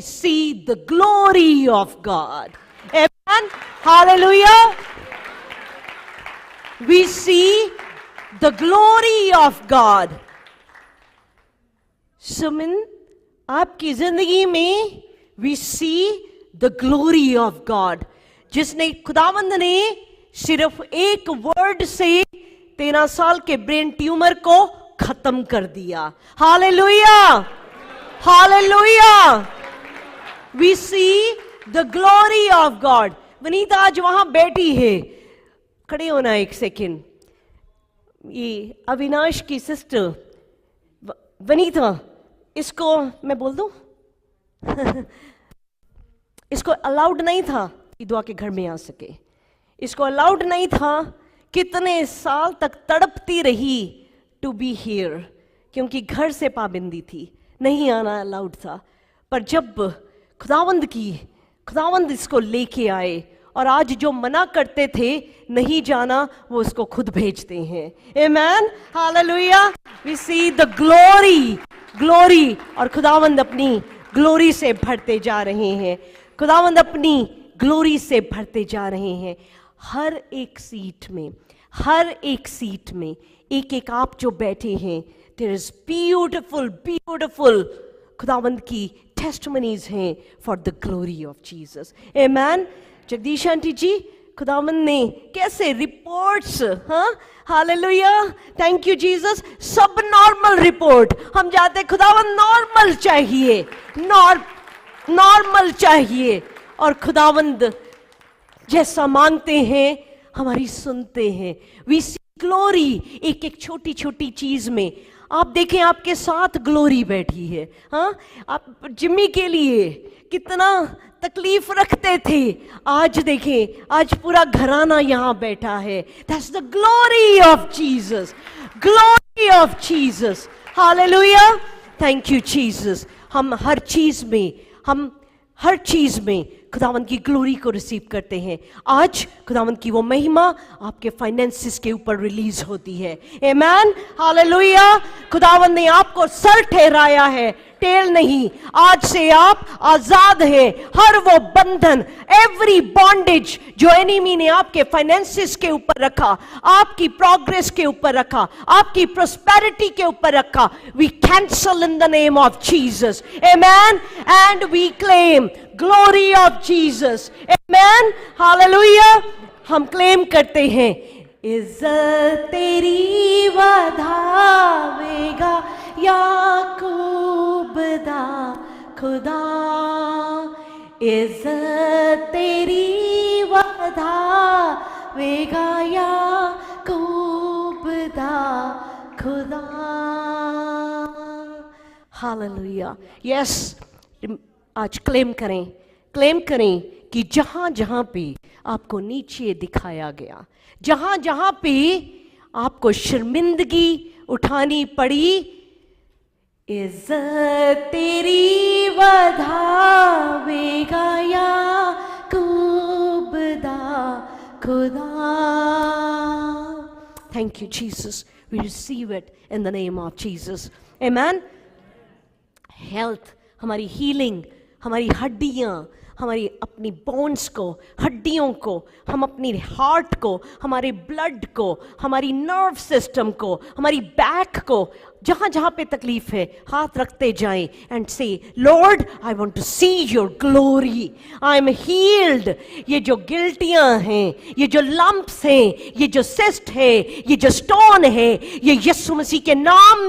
Speaker 2: see the glory of God. Amen. Hallelujah. We see the glory of God. सुमन, आपकी जिंदगी में we see the glory of God, जिसने खुदावंद ने सिर्फ एक वर्ड से 13 साल के ब्रेन ट्यूमर को खत्म कर दिया। Hallelujah, hallelujah. We see the glory of God. Vanita आज वहां बैठी है, खड़े होना एक सेकेंड। ये अविनाश की सिस्टर वनीता, इसको मैं बोल दूं इसको अलाउड नहीं था कि दुआ के घर में आ सके, इसको अलाउड नहीं था, कितने साल तक तड़पती रही टू बी हियर, क्योंकि घर से पाबंदी थी, नहीं आना अलाउड था। पर जब खुदावंद इसको लेके आए, और आज जो मना करते थे नहीं जाना, वो उसको खुद भेजते हैं। Amen, hallelujah. We see the glory, और खुदावंद अपनी ग्लोरी से भरते जा रहे हैं, खुदावंद अपनी ग्लोरी से भरते जा रहे हैं। हर एक सीट में एक एक आप जो बैठे हैं, देयर इज ब्यूटिफुल खुदावंद की टेस्टिमनीज हैं for the glory of Jesus. Amen. Jagdish aunty ji, खुदावंद ने कैसे रिपोर्ट्स, हाँ, हालेलुया, थैंक यू जीसस, सब नॉर्मल रिपोर्ट हम जाते, खुदावंद नॉर्मल चाहिए, और खुदावंद जैसा मांगते हैं हमारी सुनते हैं। वी सी ग्लोरी एक एक छोटी छोटी चीज में। आप देखें, आपके साथ ग्लोरी बैठी है, हाँ, आप जिम्मी के लिए कितना तकलीफ रखते थे, आज देखें, आज पूरा घराना यहाँ बैठा है। That's the glory of Jesus, hallelujah, thank you Jesus. हम हर चीज में खुदावंद की ग्लोरी को रिसीव करते हैं। आज खुदावंद की वो महिमा आपके फाइनेंसेस के ऊपर रिलीज होती है। आमेन, हालेलुया। खुदावंद ने आपको सर ठहराया है, टेल नहीं। आज से आप आजाद हैं। हर वो बंधन, एवरी बॉन्डेज जो एनिमी ने आपके फाइनेंसेस के ऊपर रखा, आपकी प्रोग्रेस के ऊपर रखा, आपकी प्रोस्पेरिटी के ऊपर रखा, we cancel in the name of Jesus. Amen, and we claim glory of Jesus. Amen, hallelujah. हम क्लेम करते हैं, इज्जत तेरी वधावेगा याकूब दा खुदा, इज्जत तेरी वधावेगा याकूब दा खुदा। हालेलुया। यस, आज क्लेम करें कि जहां जहां पे आपको नीचे दिखाया गया, जहां जहां पे आपको शर्मिंदगी उठानी पड़ी, इज्जत तेरी वधावेगा याकूब दा खुदा। Thank you Jesus, we receive it in the name of Jesus. Amen. Health, हमारी हीलिंग, हमारी हड्डियां, हमारी अपनी बोन्स को, हड्डियों को, हम अपनी हार्ट को, हमारे ब्लड को, हमारी नर्व सिस्टम को, हमारी बैक को, जहां जहां पे तकलीफ है, हाथ रखते जाएं and say, Lord I want to see your glory, I am healed. ये जो गिल्टियां हैं, ये जो लंप्स हैं, ये जो सिस्ट है, ये जो स्टोन है, ये यीशु मसीह के नाम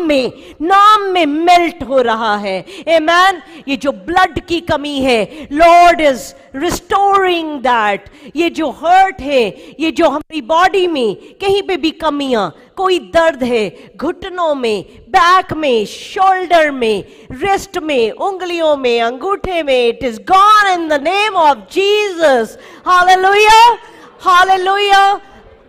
Speaker 2: में मेल्ट हो रहा है। आमेन। ये जो ब्लड की कमी है, लॉर्ड इज रिस्टोरिंग दैट। ये जो हर्ट है, ये जो हमारी बॉडी में कहीं पे भी कमियां, कोई दर्द है घुटनों में, बैक में, शोल्डर में, रिस्ट में, उंगलियों में, अंगूठे में, it is gone in the name of Jesus. Hallelujah, hallelujah,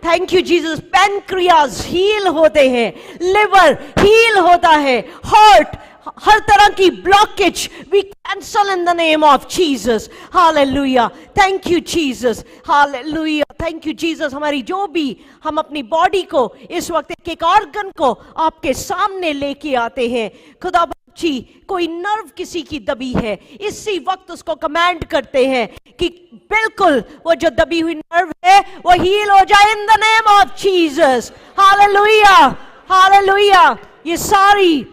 Speaker 2: thank you Jesus. Pancreas heal होते हैं, लिवर हील होता है, हार्ट, हर तरह की blockage we cancel in the name of Jesus. Hallelujah, thank you Jesus, hallelujah, thank you Jesus. हमारी जो भी, हम अपनी बॉडी को इस वक्त एक एक ऑर्गन को आपके सामने लेके आते हैं। खुदा जी, कोई नर्व किसी की दबी है, इसी वक्त उसको कमांड करते हैं कि बिल्कुल वो जो दबी हुई नर्व है वो हील हो जाए इन the name of Jesus. Hallelujah, hallelujah. ये सारी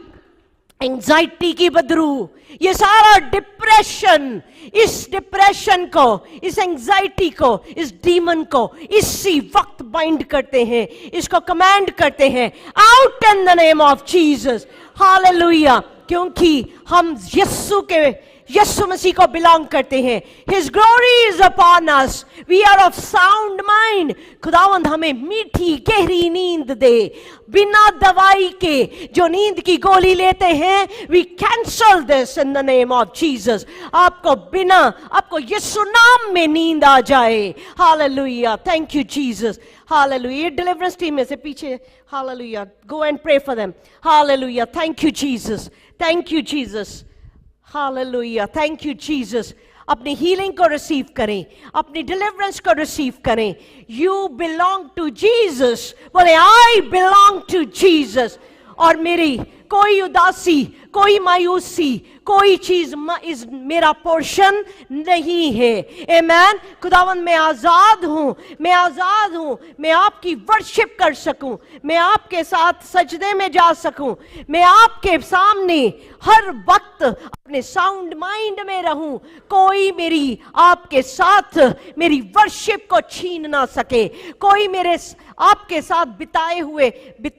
Speaker 2: एंजाइटी की बदरू, ये सारा डिप्रेशन, इस डिप्रेशन को, इस एंजाइटी को, इस डीमन को इसी वक्त बाइंड करते हैं, इसको कमांड करते हैं, out in the name of Jesus. Hallelujah. क्योंकि हम यीशु के यीशु मसीह को बिलोंग करते हैं। His glory is upon us. We are of sound mind. खुदावंद हमें मीठी गहरी नींद दे, बिना दवाई के जो नींद की गोली लेते हैं, we cancel this in the name of Jesus. आपको यीशु नाम में नींद आ जाए। Hallelujah, thank you Jesus. Hallelujah, deliverance team में से पीछे, hallelujah, go and pray for them. Hallelujah, thank you Jesus, thank you Jesus. Hallelujah, thank you Jesus. अपनी हीलिंग को रिसीव करें, अपनी डिलीवरेंस को रिसीव करें। You belong to Jesus. बोले आई बिलोंग टू जीसस। और मेरी कोई उदासी, कोई मायूसी, कोई चीज मेरा पोर्शन नहीं है। आमेन। खुदावंद मैं आजाद हूं, मैं आजाद हूं। मैं आपकी वर्शिप कर सकूं, मैं आपके साथ सजदे में जा सकूं, मैं आपके सामने हर वक्त अपने साउंड माइंड में रहूं। कोई मेरी आपके साथ मेरी वर्शिप को छीन ना सके, कोई मेरे आपके साथ बिताए हुए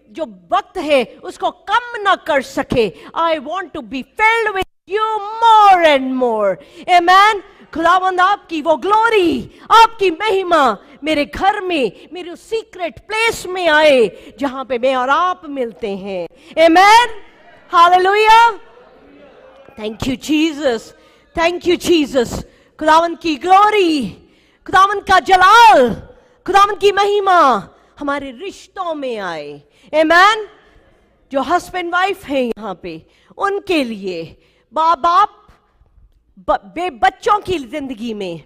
Speaker 2: जो वक्त है उसको कम ना कर सके। I want to be filled with you more and more. Amen. खुदावंद आपकी वो ग्लोरी, आपकी महिमा मेरे घर में, मेरे सीक्रेट प्लेस में आए जहां पे मैं और आप मिलते हैं। Amen. Hallelujah, thank you Jesus, thank you Jesus. खुदावंद की ग्लोरी, खुदावंद का जलाल, खुदावंद की महिमा हमारे रिश्तों में आए। आमेन। जो हस्बैंड वाइफ हैं यहां पे, उनके लिए, बाप बच्चों की जिंदगी में,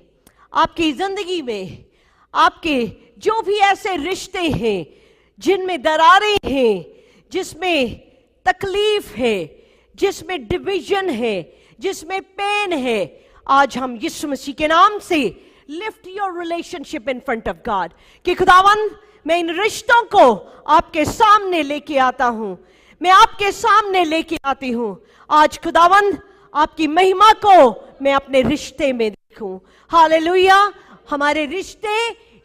Speaker 2: आपकी जिंदगी में, आपके जो भी ऐसे रिश्ते हैं जिनमें दरारें हैं, जिसमें तकलीफ है, जिसमें डिवीजन है, जिसमें पेन है, आज हम यीशु मसीह के नाम से lift your relationship in front of God कि खुदावंद मैं इन रिश्तों को आपके सामने लेके आता हूं, मैं आपके सामने लेके आती हूं। आज खुदावंद आपकी महिमा को मैं अपने रिश्ते में देखूं। हालेलुया। हमारे रिश्ते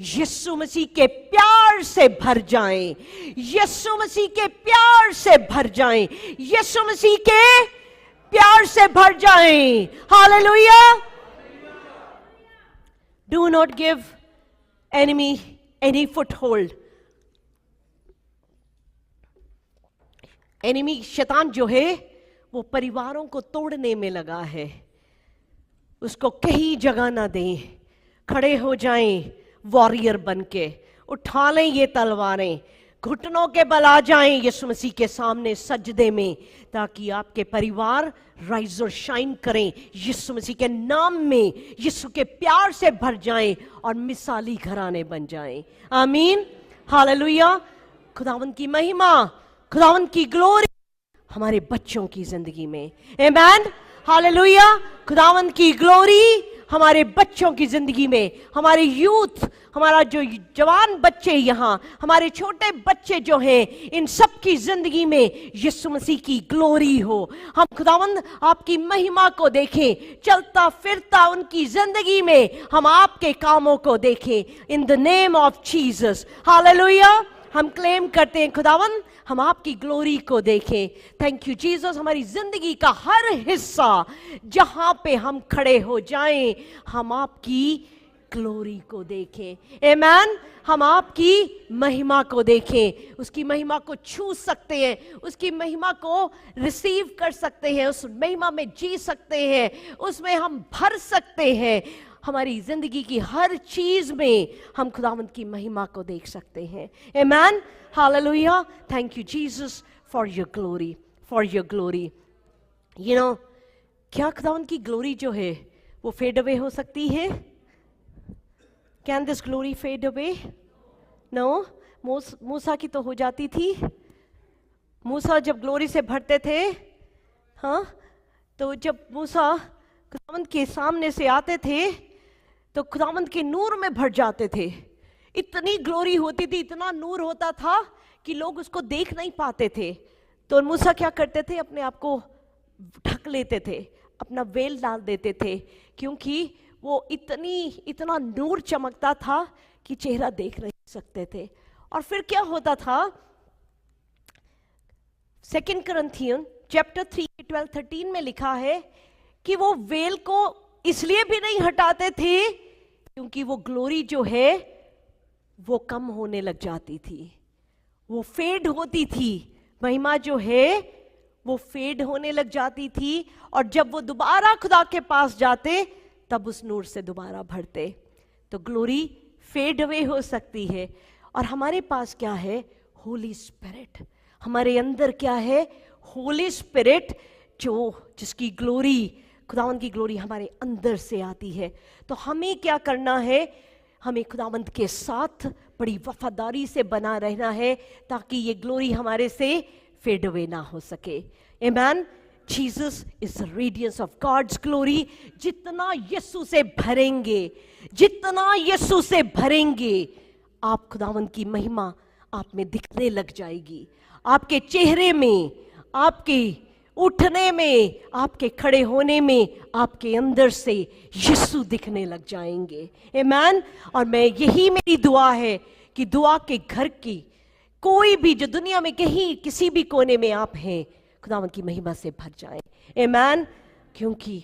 Speaker 2: यीशु मसीह के प्यार से भर जाएं, यीशु मसीह के प्यार से भर जाएं, यीशु मसीह के प्यार से भर जाएं। Hallelujah. Do not give enemy any foothold. Enemy शैतान जो है वो परिवारों को तोड़ने में लगा है, उसको कहीं जगह ना दें। खड़े हो जाएं वॉरियर बनके, उठा लें ये तलवारें, घुटनों के बल आ जाएं यीशु मसीह के सामने सजदे में, ताकि आपके परिवार राइज और शाइन करें यीशु मसीह के नाम में, यीशु के प्यार से भर जाएं और मिसाली घराने बन जाएं। आमीन। हालेलुया। खुदावंद की महिमा, खुदावंद की ग्लोरी हमारे बच्चों की जिंदगी में। आमीन। हालेलुया। खुदावंद की ग्लोरी हमारे बच्चों की जिंदगी में, हमारे यूथ, हमारा जो जवान बच्चे यहाँ, हमारे छोटे बच्चे जो हैं, इन सब की जिंदगी में यीशु मसीह की ग्लोरी हो। हम खुदावंद आपकी महिमा को देखें, चलता फिरता उनकी जिंदगी में हम आपके कामों को देखें। इन the name of Jesus. Hallelujah. हम क्लेम करते हैं खुदावंद हम आपकी ग्लोरी को देखें। Thank you Jesus. हमारी जिंदगी का हर हिस्सा जहां पे हम खड़े हो जाएं, हम आपकी ग्लोरी को देखें। आमेन। हम आपकी महिमा को देखें, उसकी महिमा को छू सकते हैं, उसकी महिमा को रिसीव कर सकते हैं, उस महिमा में जी सकते हैं, उसमें हम भर सकते हैं। हमारी जिंदगी की हर चीज में हम खुदावंद की महिमा को देख सकते हैं। Amen. Hallelujah. Thank you Jesus for your glory, for your glory. You know, क्या खुदावंद की ग्लोरी जो है वो फेड अवे हो सकती है? Can this glory fade away? No. मूसा की तो हो जाती थी। मूसा जब ग्लोरी से भरते थे, हाँ, तो जब मूसा खुदावंद के सामने से आते थे तो खुदावंद के नूर में भर जाते थे। इतनी ग्लोरी होती थी, इतना नूर होता था कि लोग उसको देख नहीं पाते थे। तो मूसा क्या करते थे? अपने आप को ढक लेते थे, अपना वेल डाल देते थे, क्योंकि वो इतना नूर चमकता था कि चेहरा देख नहीं सकते थे। और फिर क्या होता था? 2 कुरिन्थियन चैप्टर 3 12-13 में लिखा है कि वो वेल को इसलिए भी नहीं हटाते थे क्योंकि वो ग्लोरी जो है वो कम होने लग जाती थी, वो फेड होती थी, महिमा जो है वो फेड होने लग जाती थी। और जब वो दोबारा खुदा के पास जाते तब उस नूर से दोबारा भरते। तो ग्लोरी फेड अवे हो सकती है। और हमारे पास क्या है? होली स्पिरिट। हमारे अंदर क्या है? होली स्पिरिट, जिसकी ग्लोरी, खुदावंद की ग्लोरी हमारे अंदर से आती है। तो हमें क्या करना है? हमें खुदावंद के साथ बड़ी वफादारी से बना रहना है ताकि ये ग्लोरी हमारे से फेड अवे ना हो सके। Amen. Jesus is the radiance of God's glory. जितना यीशु से भरेंगे, जितना यीशु से भरेंगे, आप खुदावंद की महिमा आप में दिखने लग जाएगी। आपके चेहरे में, आपके उठने में, आपके खड़े होने में, आपके अंदर से यीशु दिखने लग जाएंगे। आमेन। और मैं यही मेरी दुआ है कि दुआ के घर की कोई भी जो दुनिया में कहीं किसी भी कोने में आप हैं, खुदावंद की महिमा से भर जाए। आमेन। क्योंकि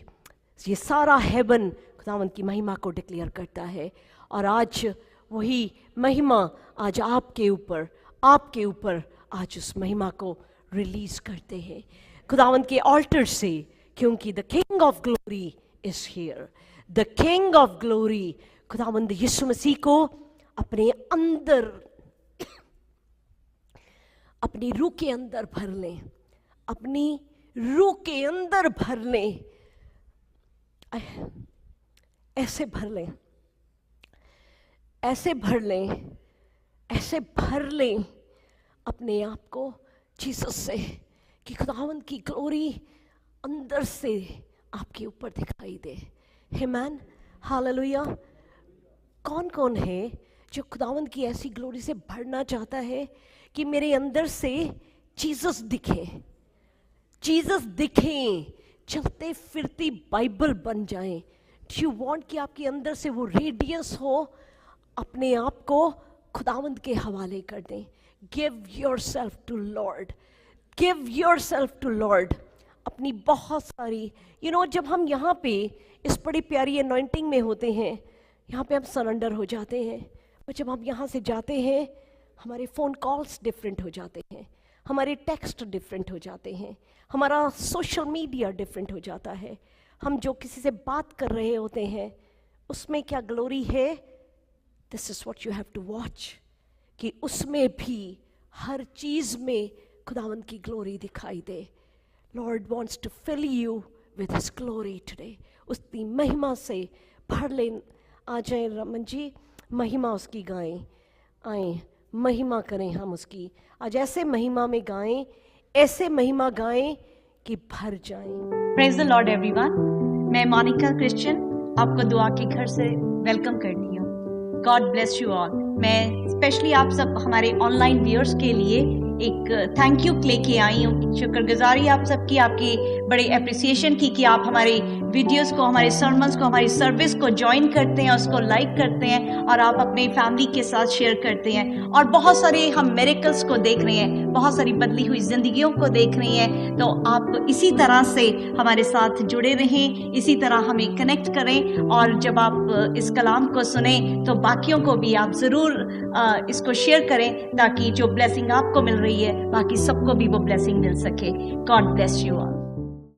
Speaker 2: ये सारा हेवन खुदावंद की महिमा को डिक्लेयर करता है। और आज वही महिमा आज आपके ऊपर आज उस महिमा को रिलीज करते हैं खुदावंद के ऑल्टर से, क्योंकि the king of glory is here. The king of glory, खुदावंद यीशु मसीह को अपने अंदर, अपनी रूह के अंदर भर लें, अपनी रूह के अंदर भर लें, ऐसे भर लें, ऐसे भर लें, ऐसे भर लें अपने आप को जीसस से कि खुदावंद की ग्लोरी अंदर से आपके ऊपर दिखाई दे। आमेन। हालेलुया। कौन कौन है जो खुदावंद की ऐसी ग्लोरी से भरना चाहता है कि मेरे अंदर से जीसस दिखे, जीसस दिखें, चलते फिरती बाइबल बन जाएं। डू यू वांट कि आपके अंदर से वो रेडियंस हो? अपने आप को खुदावंद के हवाले कर दें। Give yourself to Lord, give yourself to Lord. अपनी बहुत सारी जब हम यहाँ पे इस बड़ी प्यारी अनॉइंटिंग में होते हैं, यहाँ पे हम सरेंडर हो जाते हैं। और जब हम यहाँ से जाते हैं, हमारे फ़ोन कॉल्स डिफरेंट हो जाते हैं, हमारे टेक्स्ट डिफरेंट हो जाते हैं, हमारा सोशल मीडिया डिफरेंट हो जाता है। हम जो किसी से बात कर रहे होते हैं उसमें क्या ग्लोरी है? This is what you have to watch, कि उसमें भी हर चीज़ में खुदावंद की ग्लोरी दिखाई दे। Lord wants to fill you with his glory today. उसकी महिमा से भर ले। आ जाए रमन जी, महिमा उसकी गाएं, आए महिमा करें हम उसकी। आज ऐसे महिमा में गाएं, ऐसे महिमा गाएं कि भर जाएं।
Speaker 5: Praise the Lord everyone. मैं मोनिका क्रिश्चियन आपको दुआ के घर से वेलकम करती हूँ। God bless you all. मैं स्पेशली आप सब हमारे ऑनलाइन व्यूअर्स के लिए एक थैंक यू लेके आई हूँ। शुक्रगुजारी आप सबकी, आपकी बड़ी अप्रिसिएशन की कि आप हमारे वीडियोस को, हमारे सर्मन्स को, हमारी सर्विस को ज्वाइन करते हैं, उसको लाइक करते हैं और आप अपने फैमिली के साथ शेयर करते हैं। और बहुत सारे हम मिरेकल्स को देख रहे हैं, बहुत सारी बदली हुई जिंदगियों को देख रहे हैं। तो आप इसी तरह से हमारे साथ जुड़े रहें, इसी तरह हमें कनेक्ट करें। और जब आप इस कलाम को सुने तो बाकियों को भी आप ज़रूर इसको शेयर करें, ताकि जो ब्लेसिंग आपको मिल रही है बाकी सबको भी वो ब्लेसिंग मिल सके। God bless you all.